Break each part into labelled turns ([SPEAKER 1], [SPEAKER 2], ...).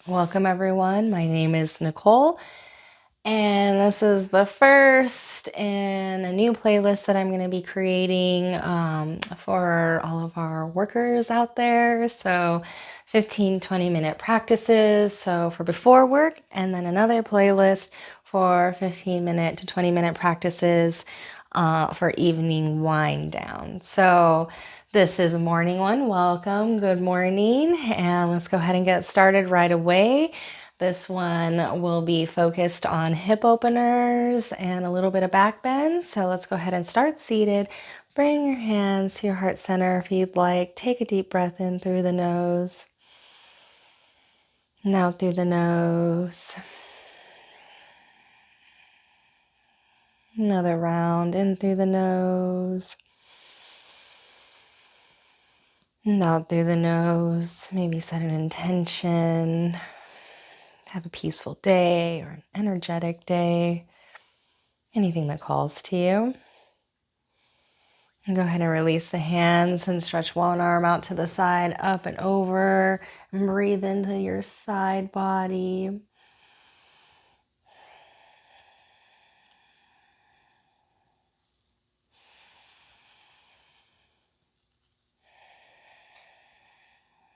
[SPEAKER 1] Welcome everyone. My name is Nicole, and this is the first in a new playlist that I'm going to be creating for all of our workers out there. So 15-20 minute practices, so for before work, and then another playlist for 15-minute to 20-minute practices for evening wind down. So this is a morning one. Welcome. Good morning. And let's go ahead and get started right away. This one will be focused on hip openers and a little bit of back bend. So let's go ahead and start seated. Bring your hands to your heart center if you'd like. Take a deep breath in through the nose and out through the nose. Another round in through the nose. And out through the nose. Maybe set an intention. Have a peaceful day or an energetic day. Anything that calls to you. And go ahead and release the hands and stretch one arm out to the side, up and over. And breathe into your side body.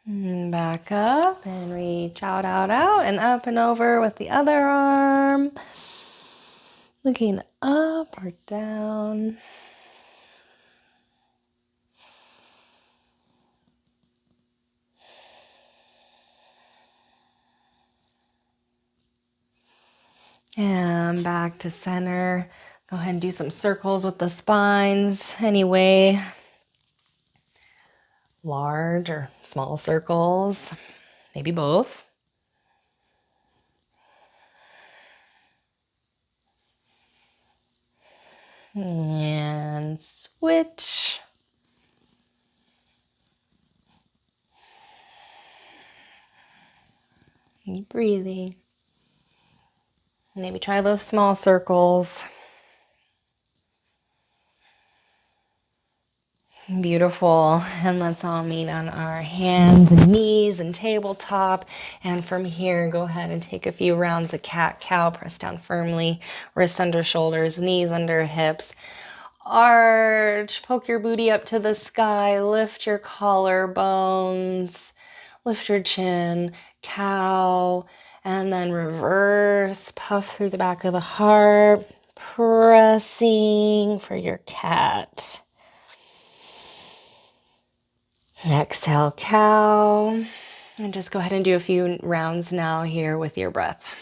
[SPEAKER 1] And back up and reach out, and up and over with the other arm. Looking up or down. And back to center. Go ahead and do some circles with the spines anyway. Large or small circles, maybe both. And switch. Keep breathing. Maybe try those small circles. Beautiful. And let's all meet on our hands and knees and tabletop. And from here, go ahead and take a few rounds of cat-cow. Press down firmly. Wrists under shoulders, knees under hips. Arch. Poke your booty up to the sky. Lift your collarbones. Lift your chin. Cow. And then reverse. Puff through the back of the heart. Pressing for your cat. Exhale, cow. And just go ahead and do a few rounds now here with your breath.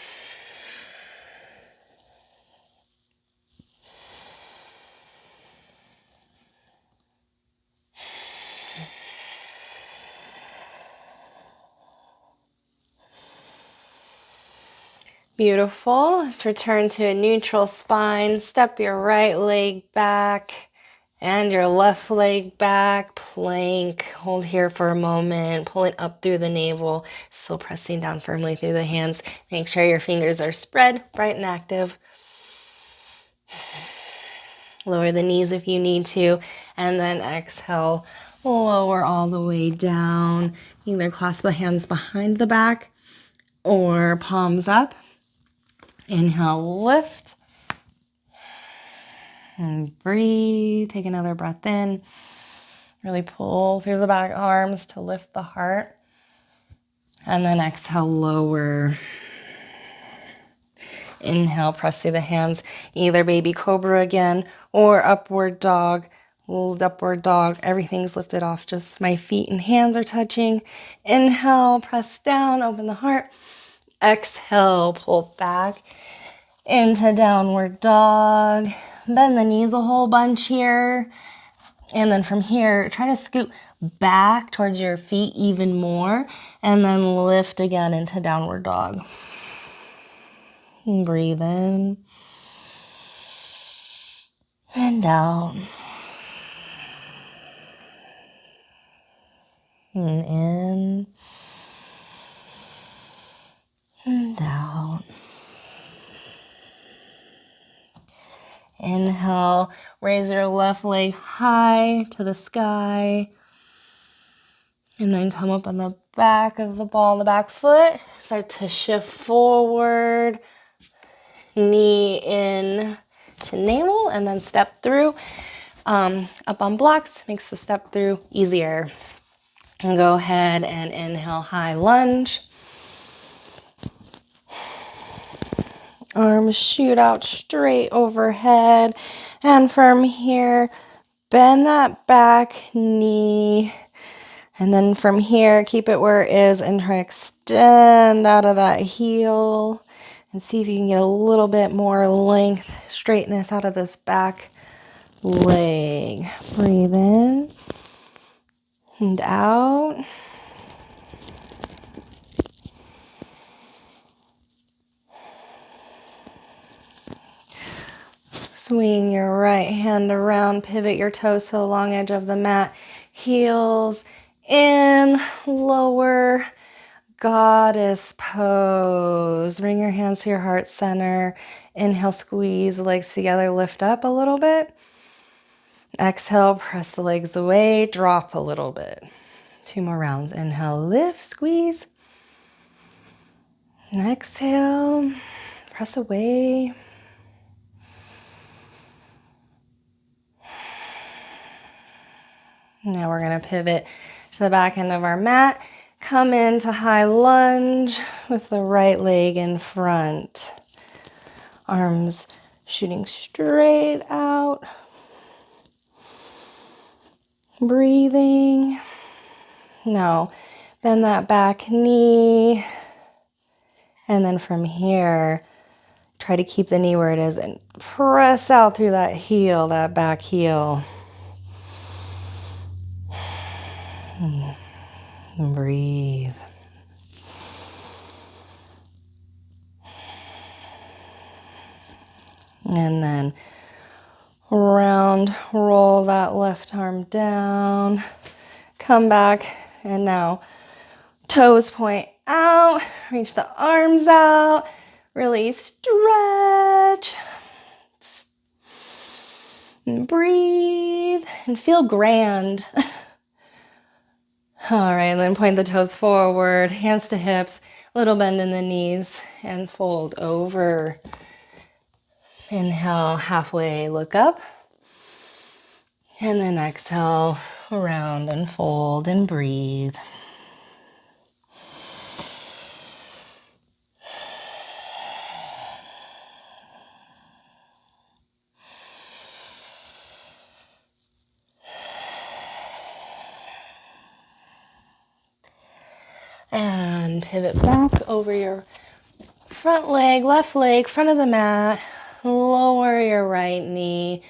[SPEAKER 1] Beautiful. Let's return to a neutral spine. Step your right leg back and your left leg back. Plank. Hold here for a moment. Pulling up through the navel. Still pressing down firmly through the hands. Make sure your fingers are spread, bright and active. Lower the knees if you need to. And then exhale. Lower all the way down. Either clasp the hands behind the back or palms up. Inhale, lift. And breathe. Take another breath in. Really pull through the back arms to lift the heart. And then exhale, lower. Inhale, press through the hands. Either baby cobra again or upward dog. Old upward dog. Everything's lifted off. Just my feet and hands are touching. Inhale, press down, open the heart. Exhale, pull back into downward dog. Bend the knees a whole bunch here. And then from here, try to scoot back towards your feet even more. And then lift again into downward dog. And breathe in. And out. And in. And out. Inhale, raise your left leg high to the sky. And then come up on the back of the ball, the back foot. Start to shift forward. Knee in to navel and then step through. Up on blocks makes the step through easier. And go ahead and inhale, high lunge. Arms shoot out straight overhead. And from here, bend that back knee. And then from here, keep it where it is and try to extend out of that heel. And see if you can get a little bit more length, straightness out of this back leg. Breathe in and out. Swing your right hand around, pivot your toes to the long edge of the mat. Heels in, lower, goddess pose. Bring your hands to your heart center. Inhale, squeeze the legs together, lift up a little bit. Exhale, press the legs away, drop a little bit. 2 more rounds. Inhale, lift, squeeze. And exhale, press away. Now we're going to pivot to the back end of our mat. Come into high lunge with the right leg in front. Arms shooting straight out. Breathing. Now bend that back knee. And then from here, try to keep the knee where it is and press out through that heel, that back heel. And breathe. And then round, roll that left arm down. Come back, and now toes point out. Reach the arms out. Really stretch. And breathe and feel grand. All right, then point the toes forward, hands to hips, little bend in the knees, and fold over. Inhale, halfway, look up. And then exhale, around and fold and breathe. And pivot back over your front leg, left leg, front of the mat. Lower your right knee.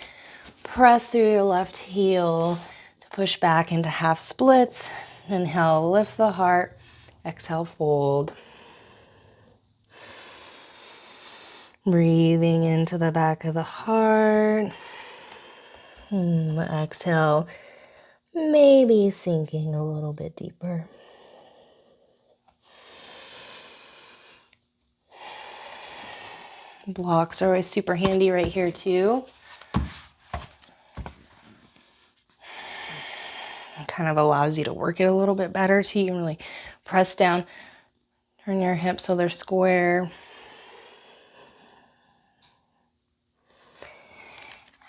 [SPEAKER 1] Press through your left heel to push back into half splits. Inhale, lift the heart. Exhale, fold. Breathing into the back of the heart. Exhale, maybe sinking a little bit deeper. Blocks are always super handy right here too. It kind of allows you to work it a little bit better too. You can really press down, turn your hips so they're square.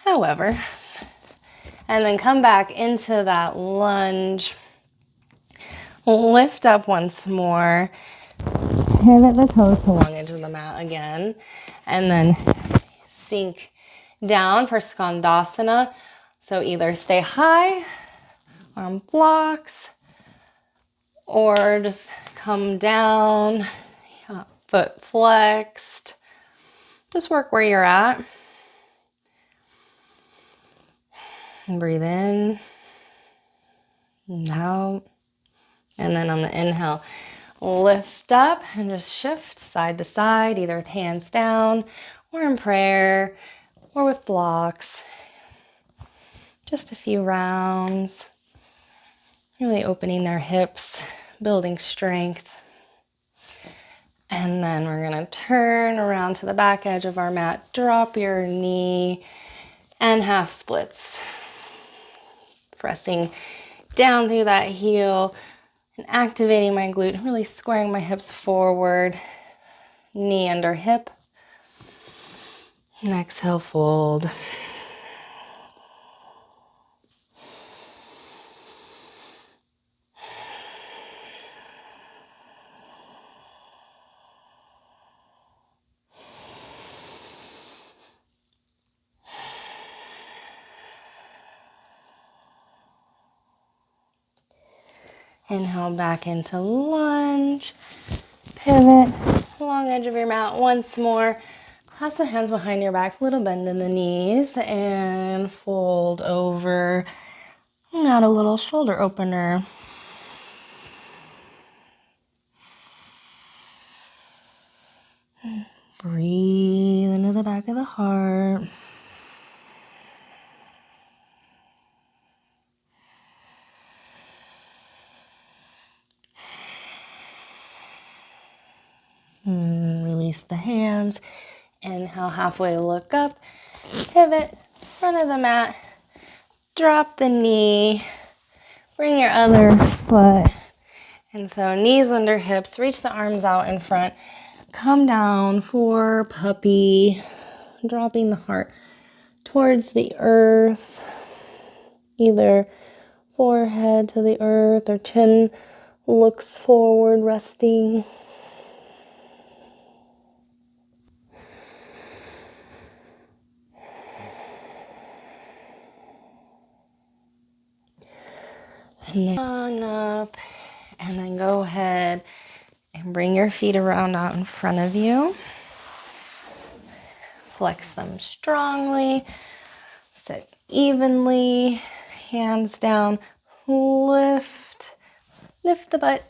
[SPEAKER 1] However, and then come back into that lunge. Lift up once more. Pivot the toes to long edge of the mat again. And then sink down for Skandasana. So either stay high on blocks or just come down, foot flexed. Just work where you're at. And breathe in and out. And then on the inhale, lift up and just shift side to side, either with hands down or in prayer or with blocks. Just a few rounds. Really opening their hips, building strength. And then we're going to turn around to the back edge of our mat. Drop your knee and half splits. Pressing down through that heel. and activating my glute, really squaring my hips forward, knee under hip. And exhale, fold. Inhale back into lunge, pivot, long edge of your mat once more. Clasp the hands behind your back, little bend in the knees, and fold over. And add a little shoulder opener. Breathe into the back of the heart. Release the hands. Inhale, halfway look up. Pivot, front of the mat. Drop the knee. Bring your other foot. And so knees under hips. Reach the arms out in front. Come down for puppy. Dropping the heart towards the earth. Either forehead to the earth or chin looks forward, resting. And then on up, and then go ahead and bring your feet around out in front of you. Flex them strongly, sit evenly, hands down, lift the butt,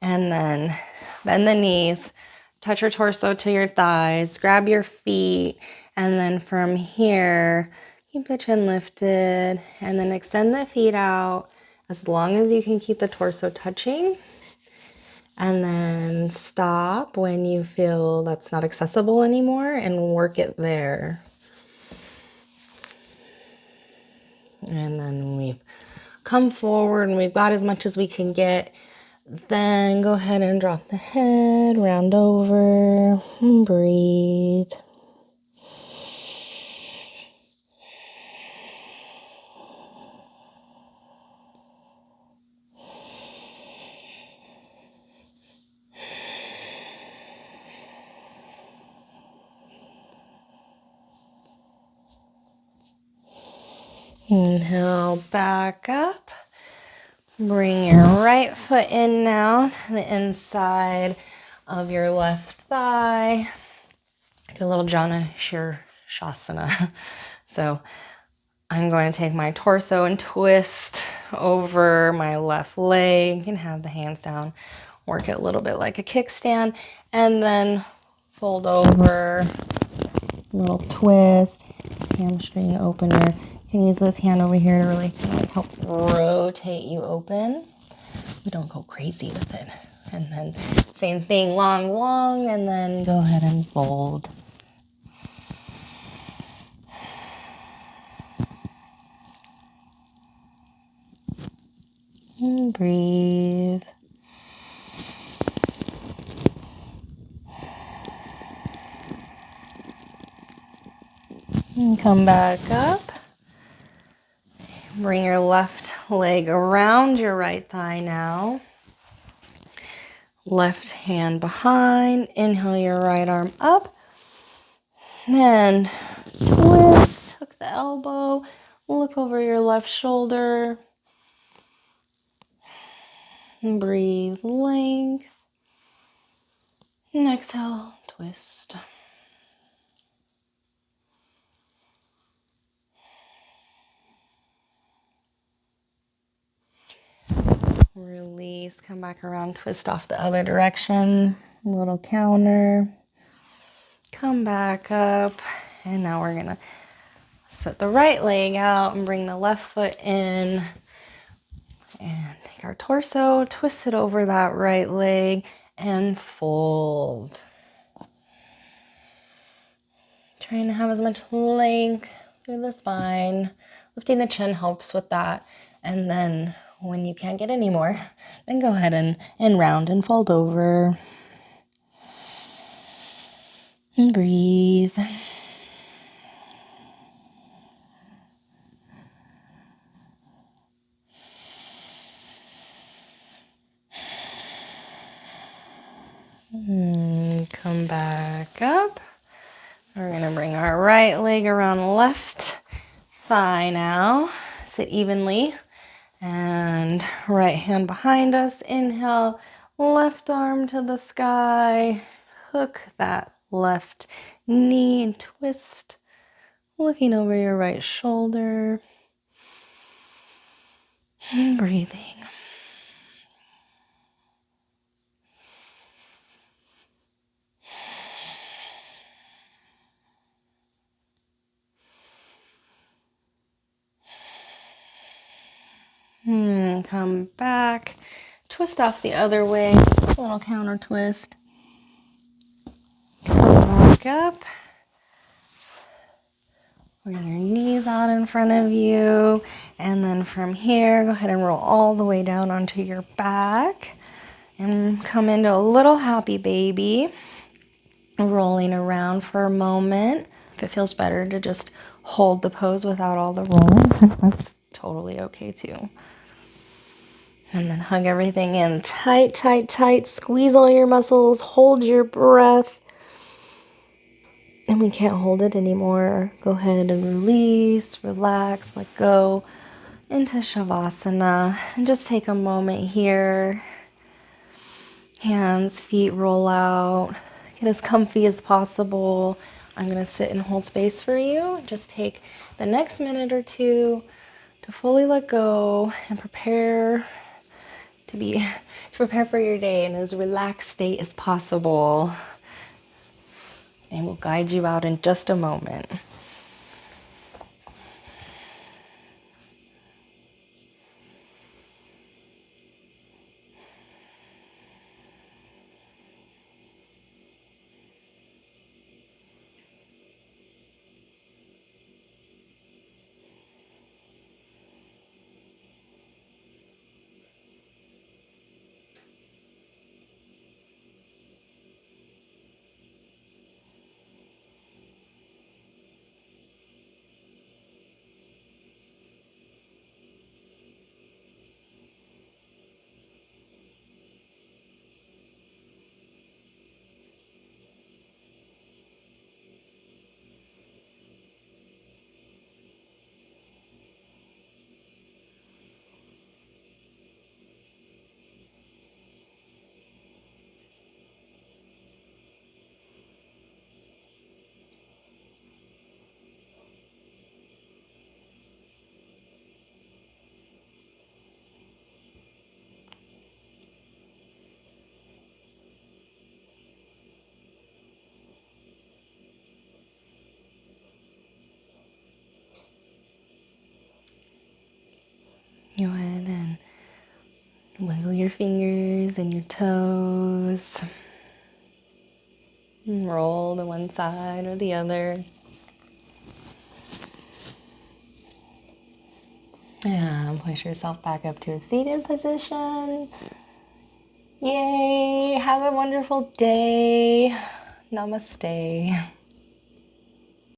[SPEAKER 1] and then bend the knees, touch your torso to your thighs, grab your feet, and then from here, keep the chin lifted, and then extend the feet out as long as you can keep the torso touching. And then stop when you feel that's not accessible anymore and work it there. And then we've come forward and we've got as much as we can get. Then go ahead and drop the head, round over, and breathe. Inhale, back up. Bring your right foot in now to the inside of your left thigh. Do a little jhana shavasana. So I'm going to take my torso and twist over my left leg. You can have the hands down. Work it a little bit like a kickstand. And then fold over, little twist, hamstring opener. You can use this hand over here to really kind of help rotate you open. We don't go crazy with it. And then same thing, long, and then go ahead and fold. And breathe. And come back up. Bring your left leg around your right thigh now. Left hand behind. Inhale your right arm up. And twist. Hook the elbow. Look over your left shoulder. And breathe length. And exhale, twist. Release, come back around, twist off the other direction. A little counter. Come back up. And now we're gonna set the right leg out and bring the left foot in. And take our torso, twist it over that right leg and fold. Trying to have as much length through the spine. Lifting the chin helps with that. And then When you can't get any more, then go ahead and round and fold over. And breathe. Come back up. We're going to bring our right leg around the left thigh now. Sit evenly. And right hand behind us. Inhale, left arm to the sky. Hook that left knee and twist. Looking over your right shoulder. And breathing. Come back. Twist off the other way. A little counter twist. Come back up. Bring your knees out in front of you. And then from here, go ahead and roll all the way down onto your back. And come into a little happy baby. Rolling around for a moment. If it feels better to just hold the pose without all the rolling, that's totally okay too. And then hug everything in tight, tight, tight. Squeeze all your muscles. Hold your breath. And we can't hold it anymore. Go ahead and release, relax, let go into shavasana. And just take a moment here. Hands, feet roll out. Get as comfy as possible. I'm going to sit and hold space for you. Just take the next minute or two to fully let go and prepare for your day in as relaxed state as possible. And we'll guide you out in just a moment. Go ahead and wiggle your fingers and your toes. And roll to one side or the other. And push yourself back up to a seated position. Yay! Have a wonderful day. Namaste.